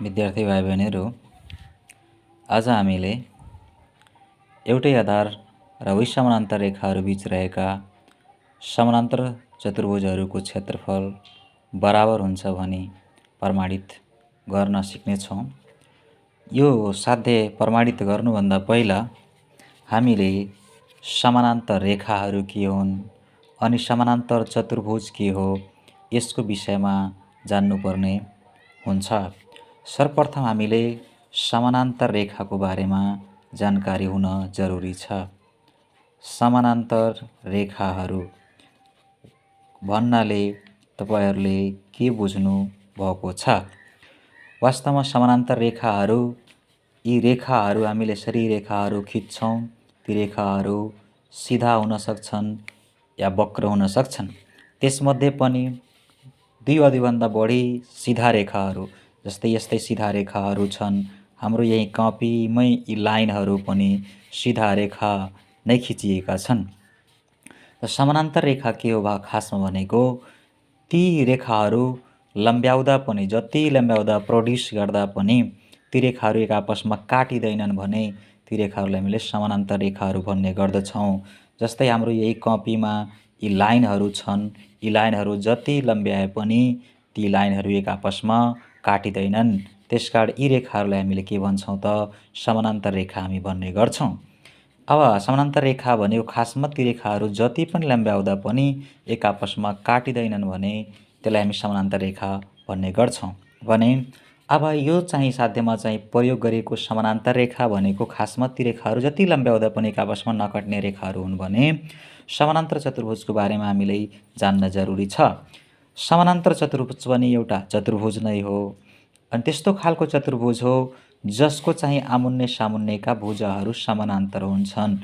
विद्यार्थी भाइ बहिनीहरू, आज हामीले एउटै आधार र उही समानान्तर रेखाहरू बीच रहेका समानान्तर चतुर्भुजहरूको क्षेत्रफल बराबर हुन्छ भनी प्रमाणित गर्न सिक्नेछौँ। यो साध्य प्रमाणित गर्नुभन्दा पहिला हामीले समानान्तर रेखाहरू के हुन् अनि समानान्तर चतुर्भुज के हो यसको विषयमा जान्नुपर्ने हुन्छ। सर्वप्रथम हामीले समानान्तर रेखाको बारेमा जानकारी हुन जरुरी छ। समानान्तर रेखाहरू भन्नाले तपाईहरूले के बुझ्नु भएको छ? वास्तवमा समानान्तर रेखाहरू यी रेखाहरू हामीले यसरी रेखाहरू खिच्छौँ, ती रेखाहरू सिधा हुन सक्छन् या वक्र हुन सक्छन्। त्यसमध्ये पनि दुई वा दुईभन्दा बढी सिधा रेखाहरू जस्तै यस्तै सिधा रेखाहरू छन्। हाम्रो यही कपीमै यी लाइनहरू पनि सिधा रेखा नै खिचिएका छन्। समानान्तर रेखा के हो खासमा भनेको ती रेखाहरू लम्ब्याउँदा पनि जति लम्ब्याउँदा प्रोड्युस गर्दा पनि ती रेखाहरू एक आपसमा काटिँदैनन् भने ती रेखाहरूलाई हामीले समानान्तर रेखाहरू भन्ने गर्दछौँ। जस्तै हाम्रो यही कपीमा यी लाइनहरू छन्। यी लाइनहरू जति लम्ब्याए पनि ती लाइनहरू एक आपसमा काटिँदैनन्। त्यसकारण यी रेखाहरूलाई हामीले के भन्छौँ त समानान्तर रेखा हामी भन्ने गर्छौँ। अब समानान्तर रेखा भनेको खासमा ती रेखाहरू जति पनि लम्ब्याउँदा पनि एक आपसमा काटिँदैनन् भने त्यसलाई हामी समानान्तर रेखा भन्ने गर्छौँ। भने अब यो चाहिँ साध्यमा चाहिँ प्रयोग गरिएको समानान्तर रेखा भनेको खासमा ती रेखाहरू जति लम्ब्याउँदा पनि एक आपसमा नकट्ने रेखाहरू हुन् भने समानान्तर चतुर्भुजको बारेमा हामीले जान्न जरुरी छ। समानान्तर चतुर्भुज पनि एउटा चतुर्भुज नै हो अनि त्यस्तो खालको चतुर्भुज हो जसको चाहिँ आमुन्ने सामुन्नेका भुजाहरू समानान्तर हुन्छन्।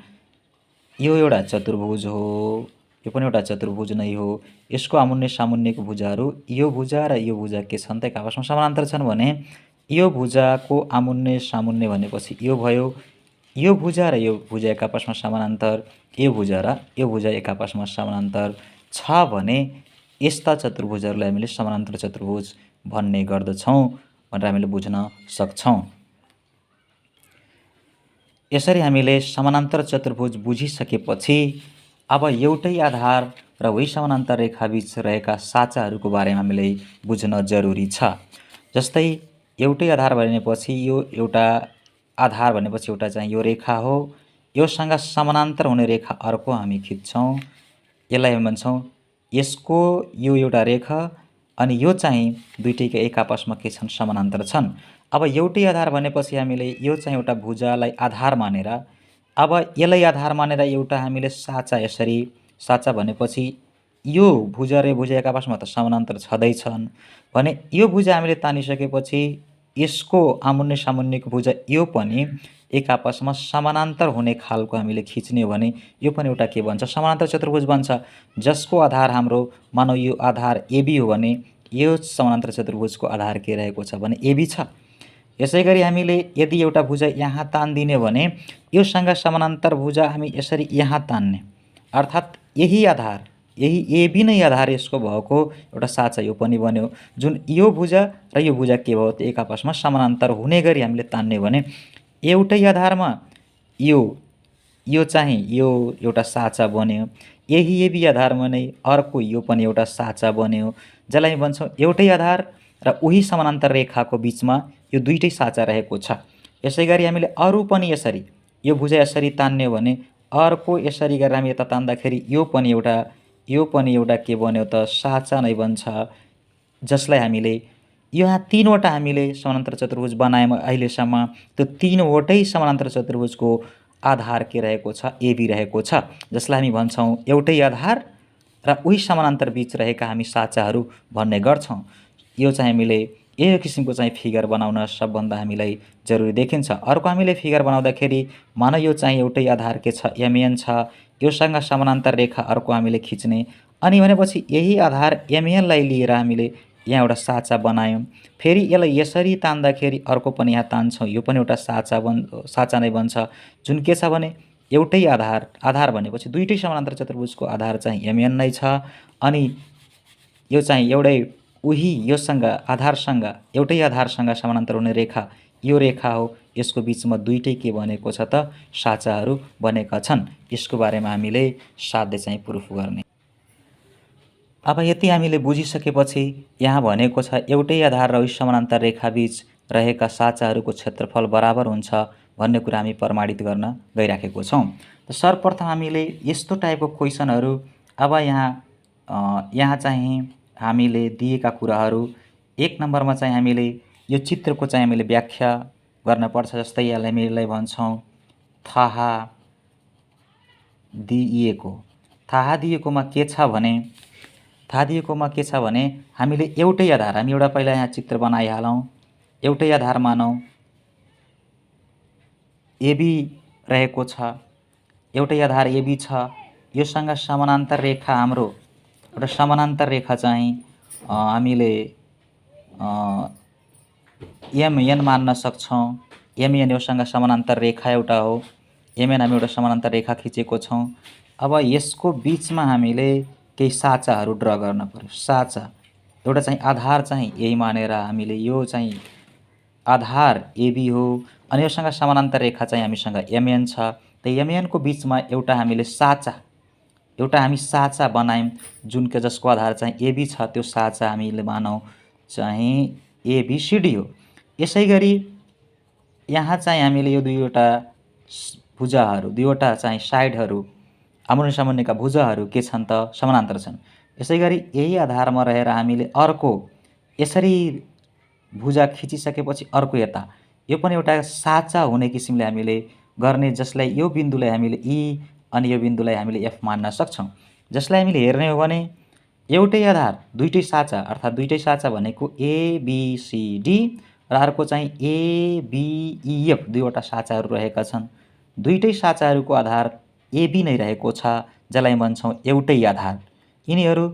यो एउटा चतुर्भुज हो, यो पनि एउटा चतुर्भुज नै हो। यसको आमुन्ने सामुन्नेको भुजाहरू यो भुजा र यो भुजा के छन् त एक आपसमा समानान्तर छन् भने यो भुजाको आमुन्ने सामुन्ने भनेपछि यो भयो। यो भुजा र यो भुजा एक आपसमा समानान्तर, यो भुजा र यो भुजा एक आपसमा समानान्तर छ भने यस्ता चतुर्भुजहरूलाई हामीले समानान्तर चतुर्भुज भन्ने गर्दछौँ भनेर हामीले बुझ्न सक्छौँ। यसरी हामीले समानान्तर चतुर्भुज बुझिसकेपछि अब एउटै आधार र उही समानान्तर रेखाबीच रहेका साचाहरूको बारेमा हामीले बुझ्न जरुरी छ। जस्तै एउटै आधार भनेपछि यो एउटा आधार भनेपछि एउटा चाहिँ यो रेखा हो। योसँग समानान्तर हुने रेखा अर्को हामी खिच्छौँ। यसलाई हामी भन्छौँ यसको यो एउटा रेखा अनि यो चाहिँ दुईटैका एक आपसमा के छन् समानान्तर छन्। अब एउटै आधार भनेपछि हामीले यो चाहिँ एउटा भुजालाई आधार मानेर अब यसलाई आधार मानेर एउटा हामीले साचा यसरी साचा भनेपछि यो भुजा र भुजा एक आपसमा त समानान्तर छँदैछन् भने यो भुजा हामीले तानिसकेपछि यसको आमुन्ने सामुन्नेको भुजा यो पनि एक आपसमा समानान्तर हुने खालको हामीले खिच्ने हो भने यो पनि एउटा के भन्छ समानान्तर चतुर्भुज बन्छ। जसको आधार हाम्रो मानौ यो आधार एबी हो भने यो समानान्तर चतुर्भुजको आधार के रहेको छ भने एबी छ। यसैगरी हामीले यदि एउटा भुजा यहाँ तान्दिने भने योसँग समानान्तर भुजा हामी यसरी यहाँ तान्ने अर्थात् यही आधार यही एबी नै आधार यसको भएको एउटा साचा यो पनि बन्यो। जुन यो भुजा र यो भुजा के भयो एक आपसमा समानान्तर हुने गरी हामीले तान्ने भने एउटै आधारमा यो चाहिँ यो एउटा साचा बन्यो। यही एबी आधारमा नै अर्को यो पनि एउटा साचा बन्यो जसलाई हामी भन्छौँ एउटै आधार र उही समानान्तर रेखाको बिचमा यो दुईटै साचा रहेको छ। यसैगरी हामीले अरू पनि यसरी यो भुजा यसरी तान्ने हो भने अर्को यसरी गरेर हामी यता तान्दाखेरि यो पनि एउटा के बन्यो त साचा नै बन्छ। जसलाई हामीले यहाँ तीनवटा हामीले समानान्तर चतुर्भुज बनायौँ अहिलेसम्म। त्यो तीनवटै समानान्तर चतुर्भुजको आधार के रहेको छ एबी रहेको छ। जसलाई हामी भन्छौँ एउटै आधार र उही समानान्तर बीच रहेका हामी साचाहरू भन्ने गर्छौँ। यो चाहिँ हामीले यो किसिमको चाहिँ फिगर बनाउन सबभन्दा हामीलाई जरुरी देखिन्छ। अर्को हामीले फिगर बनाउँदाखेरि मानौ यो चाहिँ एउटै आधार के छ एमएन छ। योसँग समानान्तर रेखा अर्को हामीले खिच्ने अनि भनेपछि यही आधार एमएनलाई लिएर हामीले यहाँ एउटा साचा बनायौँ। फेरि यसलाई यसरी तान्दाखेरि अर्को पनि यहाँ तान्छौँ यो पनि एउटा साचा नै बन्छ। जुन के छ भने एउटै आधार भनेपछि दुईटै समानान्तर चतुर्भुजको आधार चाहिँ एमएन नै छ अनि यो चाहिँ एउटै उही योसँग आधारसँग एउटै आधारसँग समानान्तर हुने रेखा यो रेखा हो। यसको बिचमा दुईटै के बनेको छ त साचाहरू बनेका छन्। यसको बारेमा हामीले साध्य चाहिँ प्रुफ गर्ने। अब यति हामीले बुझिसकेपछि यहाँ भनेको छ एउटै आधार र उही समानान्तर रेखाबीच रहेका साचाहरूको क्षेत्रफल बराबर हुन्छ भन्ने कुरा हामी प्रमाणित गर्न गइराखेको छौँ। त सर्वप्रथम हामीले यस्तो टाइपको क्वेसनहरू अब यहाँ चाहिँ हामीले दिएका कुराहरू 1 नम्बरमा चाहिँ हामीले यो चित्रको चाहिँ हामीले व्याख्या गर्न पर्छ। जस्तै यसलाई हामीले भन्छौँ थाहा दिएकोमा के छ भने हामीले एउटै आधार हामी एउटा पहिला यहाँ चित्र बनाइहालौँ। एउटै आधार मानौँ एबी रहेको छ। एउटै आधार एबी छ। योसँग समानान्तर रेखा हाम्रो एउटा समानान्तर रेखा चाहिँ हामीले एमएन मान्न सक्छौँ। एमएन योसँग समानान्तर रेखा एउटा हो। एमएन हामी एउटा समानान्तर रेखा खिचेको छौँ। अब यसको बिचमा हामीले केही साचाहरू ड्र गर्न पर्यो। साचा एउटा चाहिँ आधार चाहिँ यही मानेर हामीले यो चाहिँ आधार एबी हो अनि योसँग समानान्तर रेखा चाहिँ हामीसँग एमएन छ। त एमएनको बिचमा एउटा हामी साचा बनायौँ जुन जसको आधार चाहिँ एबी छ। त्यो साचा हामीले मानौँ चाहिँ एबीसीडी हो। यसै गरी यहाँ चाहिँ हामीले यो दुईवटा भुजाहरू दुईवटा चाहिँ साइडहरू आमुन्ने सामुन्नेका भुजाहरू के छन् त समानान्तर छन्। यसै गरी यही आधारमा रहेर हामीले अर्को यसरी भुजा खिचिसकेपछि अर्को यता यो पनि एउटा साचा हुने किसिमले हामीले गर्ने, जसलाई यो बिन्दुलाई हामीले ई अनि यो बिन्दुलाई हामीले एफ मान्न सक्छौँ। जसलाई हामीले हेर्ने हो भने एउटै आधार दुईटै साचा अर्थात् दुईटै साचा भनेको एबिसिडी र अर्को चाहिँ एबिइएफ दुईवटा साचाहरू रहेका छन्। दुईटै साचाहरूको आधार एबी नै रहेको छ, जसलाई भन्छौँ एउटै आधार। यिनीहरू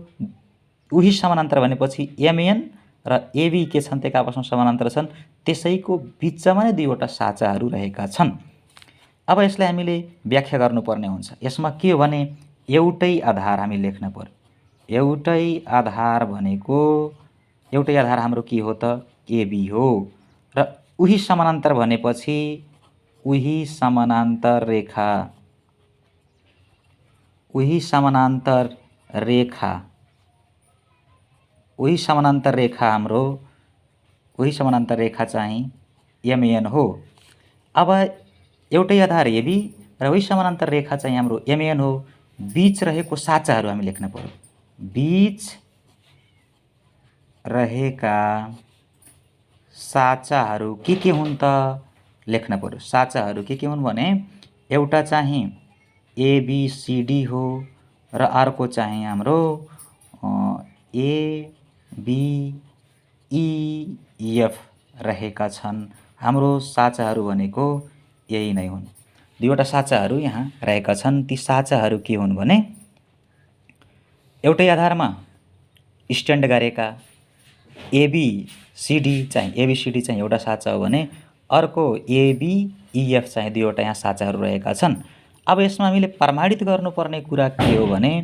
उही समानान्तर भनेपछि एमएन र एबी के छन् त आपसमा समानान्तर छन्। त्यसैको बिचमा नै दुईवटा साचाहरू रहेका छन्। अब यसलाई हामीले व्याख्या गर्नुपर्ने हुन्छ। यसमा के हो भने एउटै आधार हामी लेख्न पर्यो। एउटै आधार भनेको एउटै आधार हाम्रो के हो त एबी हो र उही समानान्तर भनेपछि उही समानान्तर रेखा चाहिँ एमएन हो। अब एउटै आधार एबी र उही समानान्तर रेखा चाहिँ हाम्रो एमएन हो। बीच रहेको साचाहरू हामी लेख्न पर्यो। बीच रहेका साचाहरू के हुन् त लेख्न पर्यो। साचाहरू के हुन् भने एउटा चाहिँ एबिसिडी हो र अर्को चाहिँ हाम्रो एबिइएफ रहेका छन्। हाम्रो साचाहरू भनेको यही नै हुन्। दुईवटा साचाहरू यहाँ रहेका छन्। ती साचाहरू के हुन् भने एउटै आधारमा स्ट्यान्ड गरेका एबिसिडी चाहिँ एउटा साचा हो भने अर्को एबिइएफ चाहिँ दुईवटा यहाँ साचाहरू रहेका छन्। अब यसमा हामीले प्रमाणित गर्नुपर्ने कुरा के हो भने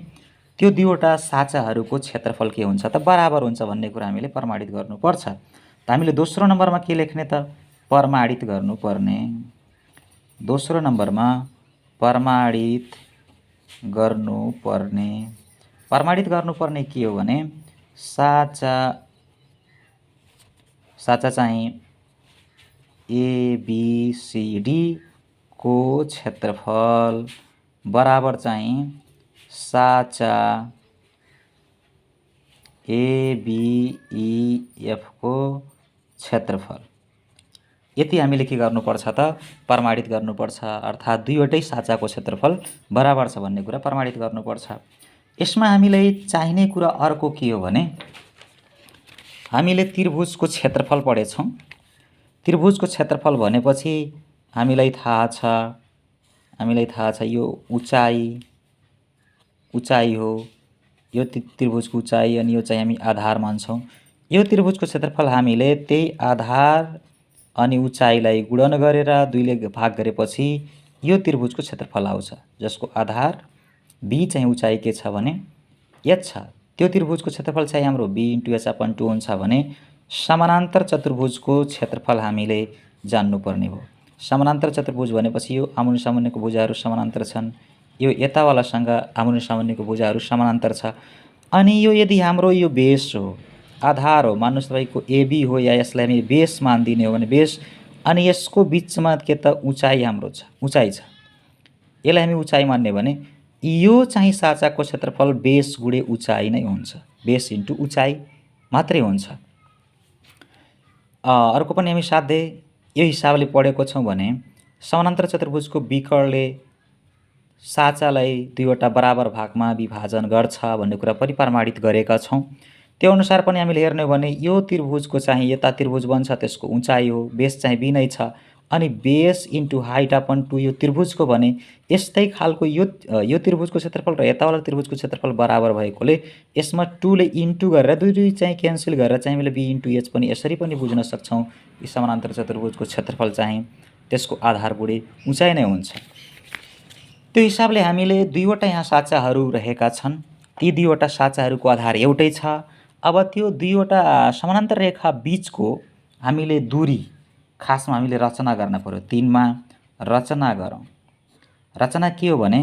त्यो दुईवटा साचाहरूको क्षेत्रफल के हुन्छ त बराबर हुन्छ भन्ने कुरा हामीले प्रमाणित गर्नुपर्छ। त हामीले दोस्रो नम्बरमा के लेख्ने त प्रमाणित गर्नुपर्ने। दोस्रो नम्बरमा प्रमाणित गर्नुपर्ने के हो भने साचा चाहिँ एबिसिडी को क्षेत्रफल बराबर चाहिँ साचा एबिइएफ को क्षेत्रफल। यति हामीले के गर्नुपर्छ त प्रमाणित गर्नुपर्छ। अर्थात् दुईवटै साचाको क्षेत्रफल बराबर छ भन्ने कुरा प्रमाणित गर्नुपर्छ। यसमा हामीलाई चाहिने कुरा अर्को के हो भने हामीले त्रिभुजको क्षेत्रफल पढेछौँ। त्रिभुजको क्षेत्रफल भनेपछि हामीलाई थाहा छ यो उचाइ हो। यो त्रिभुजको उचाइ अनि यो चाहिँ हामी आधार मान्छौँ। यो त्रिभुजको क्षेत्रफल हामीले त्यही आधार अनि उचाइलाई गुणन गरेर 2 ले भाग गरेपछि यो त्रिभुजको क्षेत्रफल आउँछ, जसको आधार बी चाहिँ उचाइ के छ भने एच छ। त्यो त्रिभुजको क्षेत्रफल चाहिँ हाम्रो b * h / 2 हुन्छ भने समानान्तर चतुर्भुजको क्षेत्रफल हामीले जान्नुपर्ने हो। समानान्तर चतुर्भुज भनेपछि यो आमुने सामुन्नेको भुजाहरू समानान्तर छन्, यो यतावालासँग आमुने सामुन्नेको भुजाहरू समानान्तर छ। अनि यो यदि हाम्रो यो बेस हो, आधार हो, मान्नुहोस् तपाईँको AB हो या यसलाई हामी बेस मानिदिने हो भने बेस, अनि यसको बिचमा के त उचाइ हाम्रो छ, उचाइ छ, यसलाई हामी उचाइ मान्ने भने यो चाहिँ साँचाको क्षेत्रफल बेस गुणे उचाइ नै हुन्छ, बेस इन्टु उचाइ मात्रै हुन्छ। अर्को पनि हामी साध्यै यो हिसाबले पढेको छौँ भने समानान्तर चतुर्भुजको विकर्णले साँचालाई दुईवटा बराबर भागमा विभाजन गर्छ भन्ने कुरा पनि प्रमाणित गरेका छौँ। त्यो अनुसार पनि हामीले हेर्ने हो भने यो त्रिभुजको चाहिँ यता त्रिभुज बन्छ, त्यसको उचाइ हो, बेस चाहिँ b नै छ, अनि बेस इन्टु हाइट अपन 2 यो त्रिभुजको भने यस्तै खालको यो त्रिभुजको क्षेत्रफल र यतावाला त्रिभुजको क्षेत्रफल बराबर भएकोले यसमा 2 ले इन्टु गरेर दुई चाहिँ क्यान्सल गरेर चाहिँ हामीले b * h पनि यसरी पनि बुझ्न सक्छौँ कि समानान्तर चतुर्भुजको क्षेत्रफल चाहिँ त्यसको आधार गुणे उचाइ नै हुन्छ। त्यो हिसाबले हामीले दुईवटा यहाँ साँचाहरू रहेका छन्, ती दुईवटा साँचाहरूको आधार एउटै छ। अब त्यो दुईवटा समानान्तर रेखा बीचको हामीले दूरी खासमा हामीले रचना गर्न पर्यो। 3 मा रचना गरौँ। रचना के हो भने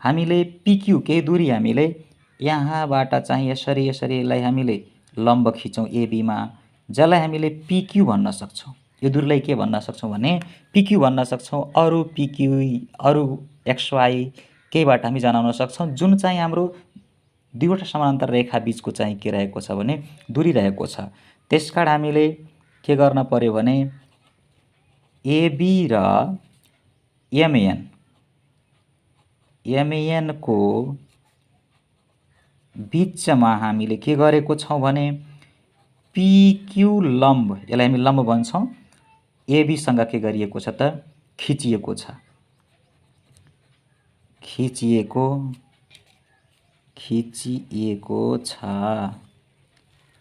हामीले PQ केही दूरी हामीले यहाँबाट चाहिँ यसरी यसरीलाई हामीले लम्ब खिचौँ AB मा, जसलाई हामीले PQ भन्न सक्छौँ। यो दूरीलाई के भन्न सक्छौँ भने PQ भन्न सक्छौँ। अरू PQ अरू XY केहीबाट हामी जनाउन सक्छौँ, जुन चाहिँ हाम्रो दुईवटा समानान्तर रेखा बीचको चाहिँ के रहेको छ भने दूरी रहेको छ। त्यसकारण हामीले के गर्न पर्यो भने AB र MN को बीचमा हामीले के गरेको छौँ भने PQ लम्ब, यसलाई हामी लम्ब भन्छौँ, AB सँग के गरिएको छ त खिचिएको छ,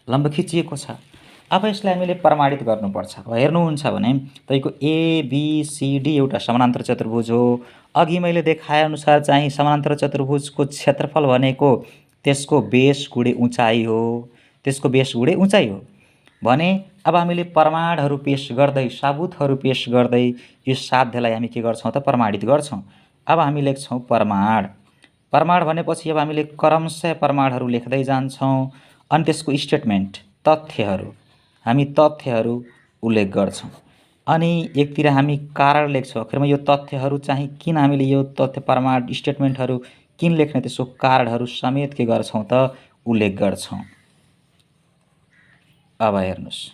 लम्ब खिचिएको छ। अब यसलाई हामीले प्रमाणित गर्नुपर्छ। अब हेर्नुहुन्छ भने तपाईको ABCD एउटा समानान्तर चतुर्भुज हो। अघि मैले देखाए अनुसार चाहिँ समानान्तर चतुर्भुजको क्षेत्रफल भनेको त्यसको बेस गुणे उचाइ हो, त्यसको बेस गुणे उचाइ हो भने अब हामीले प्रमाणहरू पेश गर्दै, साबुतहरू पेश गर्दै यो साध्यलाई हामी के गर्छौँ त प्रमाणित गर्छौँ। अब हामी लेख्छौँ प्रमाण। प्रमाण भनेपछि अब हामीले क्रमशः प्रमाणहरू लेख्दै जान्छौँ अनि त्यसको स्टेटमेन्ट तथ्यहरू हामी तथ्यहरू उल्लेख गर्छौँ अनि एकतिर हामी कारण लेख्छौँ। आखिरमा यो तथ्यहरू चाहिँ किन हामीले यो तथ्य प्रमाण स्टेटमेन्टहरू किन लेख्ने त्यसको कारणहरू समेत के गर्छौँ त उल्लेख गर्छौँ। अब हेर्नुस्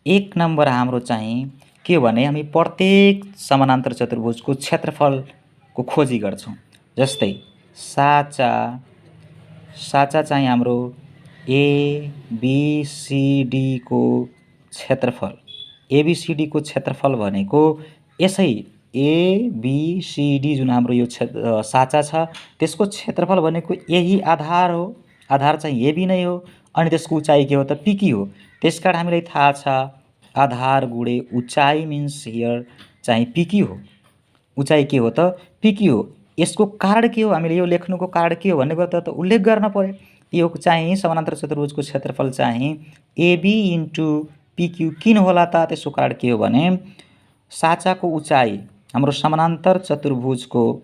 1 नम्बर हाम्रो चाहिँ के हो भने हामी प्रत्येक समानान्तर चतुर्भुजको क्षेत्रफलको खोजी गर्छौँ। जस्तै साँचा चाहिँ हाम्रो ABCD को क्षेत्रफल, ABCD को क्षेत्रफल भनेको यसै ABCD जुन हाम्रो यो साँचा छ त्यसको क्षेत्रफल भनेको यही आधार हो, आधार चाहिँ AB नै हो अनि त्यसको उचाइ के हो त PQ हो। त्यसकारण हामीलाई थाहा छ आधार गुणे उचाइ मिन्स हियर चाहिँ PQ हो, उचाइ के हो त PQ हो। यसको कारण के हो, हामीले यो लेख्नुको कारण के हो भन्ने कुरा त उल्लेख गर्न पर्यो। यो चाहिँ समानान्तर चतुर्भुजको क्षेत्रफल चाहिँ AB * PQ किन होला त, त्यसको कारण के हो भने साँचाको उचाइ हाम्रो समानान्तर चतुर्भुजको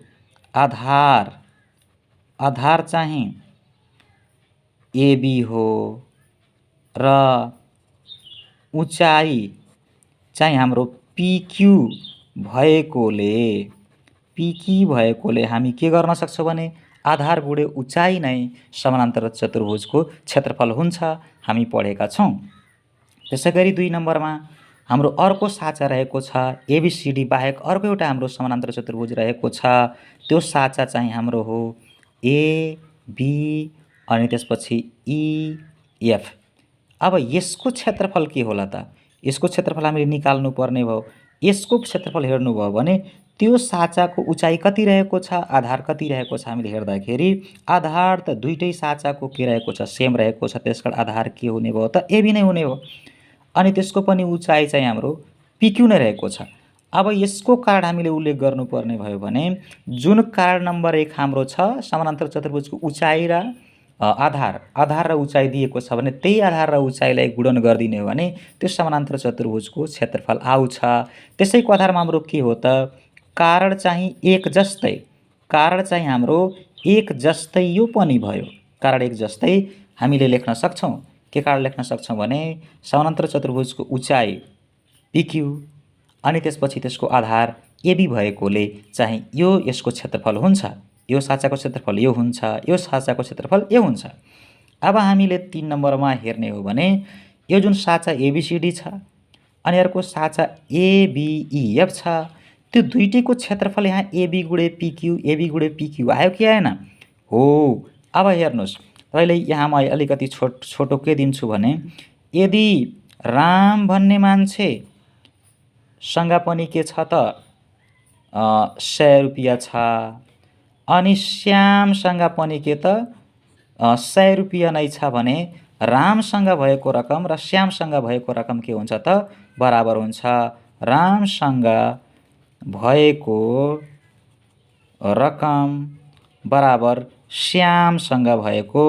आधार चाहिँ AB हो र उचाइ चाहिँ हाम्रो PQ भएकोले हामी के गर्न सक्छौँ भने आधार गुणे उचाइ नै समानान्तर चतुर्भुजको क्षेत्रफल हुन्छ, हामी पढेका छौँ। त्यसैगरी 2 नम्बरमा हाम्रो अर्को साँचा रहेको छ। ABCD बाहेक अर्को एउटा हाम्रो समानान्तर चतुर्भुज रहेको छ। त्यो साँचा चाहिँ हाम्रो हो AB अनि त्यसपछि EF। अब यसको क्षेत्रफल के होला त, यसको क्षेत्रफल हामीले निकाल्नु पर्ने भयो। यसको क्षेत्रफल हेर्नुभयो भने त्यो साँचाको उचाइ कति रहेको छ, आधार कति रहेको छ हामीले हेर्दाखेरि आधार त दुईटै साँचाको के रहेको छ सेम रहेको छ, त्यसकारण आधार के हुने भयो त AB नै हुने हो अनि त्यसको पनि उचाइ चाहिँ हाम्रो PQ नै रहेको छ। अब यसको कारण हामीले उल्लेख गर्नुपर्ने भयो भने जुन कारण नम्बर 1 हाम्रो छ समानान्तर चतुर्भुजको उचाइ र आधार र उचाइ दिएको छ भने त्यही आधार र उचाइलाई गुणन गरिदिने हो भने त्यो समानान्तर चतुर्भुजको क्षेत्रफल आउँछ। त्यसैको आधारमा हाम्रो के हो त, कारण चाहिँ एक जस्तै, कारण चाहिँ हाम्रो एक जस्तै यो पनि भयो। कारण एक जस्तै हामीले लेख्न सक्छौँ। के कारण लेख्न सक्छौँ भने समानान्तर चतुर्भुजको उचाइ पिक्यू अनि त्यसपछि त्यसको आधार एबी भएकोले चाहिँ यो यसको क्षेत्रफल हुन्छ, यो साँचाको क्षेत्रफल यो हुन्छ, यो साँचाको क्षेत्रफल यो हुन्छ। अब हामीले 3 नम्बरमा हेर्ने हो भने यो जुन साँचा एबिसिडी छ अनि अर्को साँचा एबिइएफ छ, त्यो दुईटैको क्षेत्रफल यहाँ एबी गुणे पिक्यू आयो कि आएन? हो। अब हेर्नुहोस्, तपाईँले यहाँ म अलिकति छोटो के दिन्छु भने यदि राम भन्ने मान्छेसँग पनि के छ त 100 रुपियाँ छ अनि श्यामसँग पनि के त 100 रुपियाँ नै छ भने रामसँग भएको रकम र श्यामसँग भएको रकम के हुन्छ त बराबर हुन्छ। रामसँग भएको रकम बराबर श्यामसँग भएको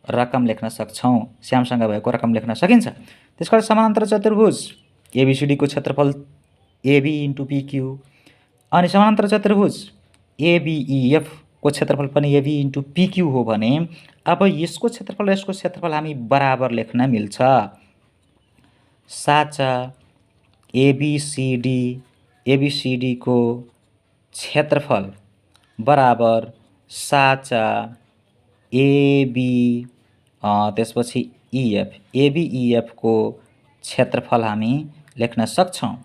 रकम लेख्न सक्छौँ। श्यामसँग भएको रकम लेख्न सकिन्छ। त्यसकारण समानान्तर चतुर्भुज एबिसिडीको क्षेत्रफल एबी इन्टु पिक्यू अनि समानान्तर चतुर्भुज एबिइएफ को क्षेत्रफल पनि एबी इन्टु पिक्यू हो भने अब यसको क्षेत्रफल र यसको क्षेत्रफल हामी बराबर लेख्न मिल्छ। साँचा एबिसिडी को क्षेत्रफल बराबर साँचा त्यसपछि एबिइएफ को क्षेत्रफल हामी लेख्न सक्छौँ।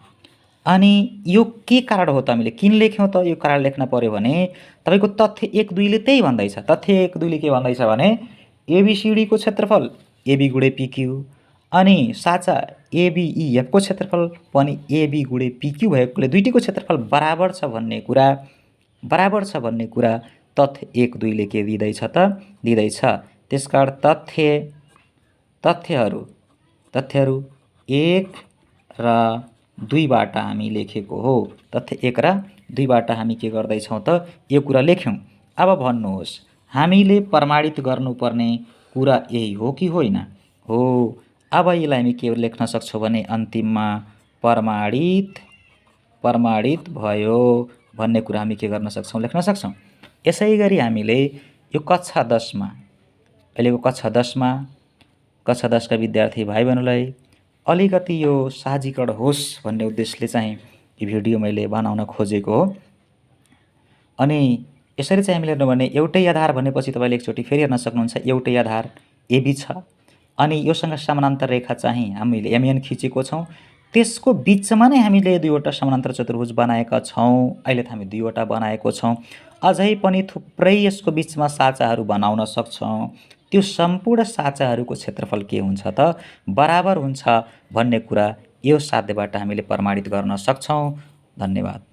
अनि यो के कारण हो त, हामीले किन लेख्यौँ त? यो कारण लेख्न पर्यो भने तपाईको तथ्य 1 2 ले त्यही भन्दैछ। तथ्य 1 2 ले के भन्दैछ भने एबिसिडी को क्षेत्रफल एबी गुणे पिक्यू अनि साँचा एबिइएफ को क्षेत्रफल पनि एबी गुणे पिक्यू भएकोले दुईटैको क्षेत्रफल बराबर छ भन्ने कुरा तथ्य 1 2 ले के दिँदैछ त दिँदैछ। त्यसकारण तथ्यहरू 1 र 2 बाट हामी लेखेको हो। तथ्य 1 र 2 बाट हामी के गर्दैछौँ त यो कुरा लेख्यौँ। अब भन्नुहोस्, हामीले प्रमाणित गर्नुपर्ने कुरा यही हो कि होइन? हो। अब यसलाई हामी के लेख्न सक्छौँ भने अन्तिममा प्रमाणित भयो भन्ने कुरा हामी के गर्न सक्छौँ, लेख्न सक्छौँ। यसै गरी हामीले यो कक्षा 10 मा अहिलेको कक्षा 10 मा कक्षा 10 का विद्यार्थी भाइ बहिनीलाई अलिकति यो सहजीकरण होस् भन्ने उद्देश्यले चाहिँ यो भिडियो मैले बनाउन खोजेको हो। अनि यसरी चाहिँ हामीले हेर्नु भने एउटै आधार भनेपछि तपाईले एकचोटि फेरि हेर्न सक्नुहुन्छ। एउटै आधार एबी छ अनि योसँग समानान्तर रेखा चाहिँ हामीले एमएन खिचेको छौँ। त्यसको बीचमा नै हामीले दुईवटा समानान्तर चतुर्भुज बनाएका छौँ। अहिले त हामी दुईवटा बनाएको छौँ। अझै पनि थुप्रै यसको बीचमा साँचाहरू बनाउन सक्छौँ। त्यो सम्पूर्ण साँचाहरूको क्षेत्रफल के हुन्छ त बराबर हुन्छ भन्ने कुरा यो साध्यबाट हामीले प्रमाणित गर्न सक्छौँ। धन्यवाद।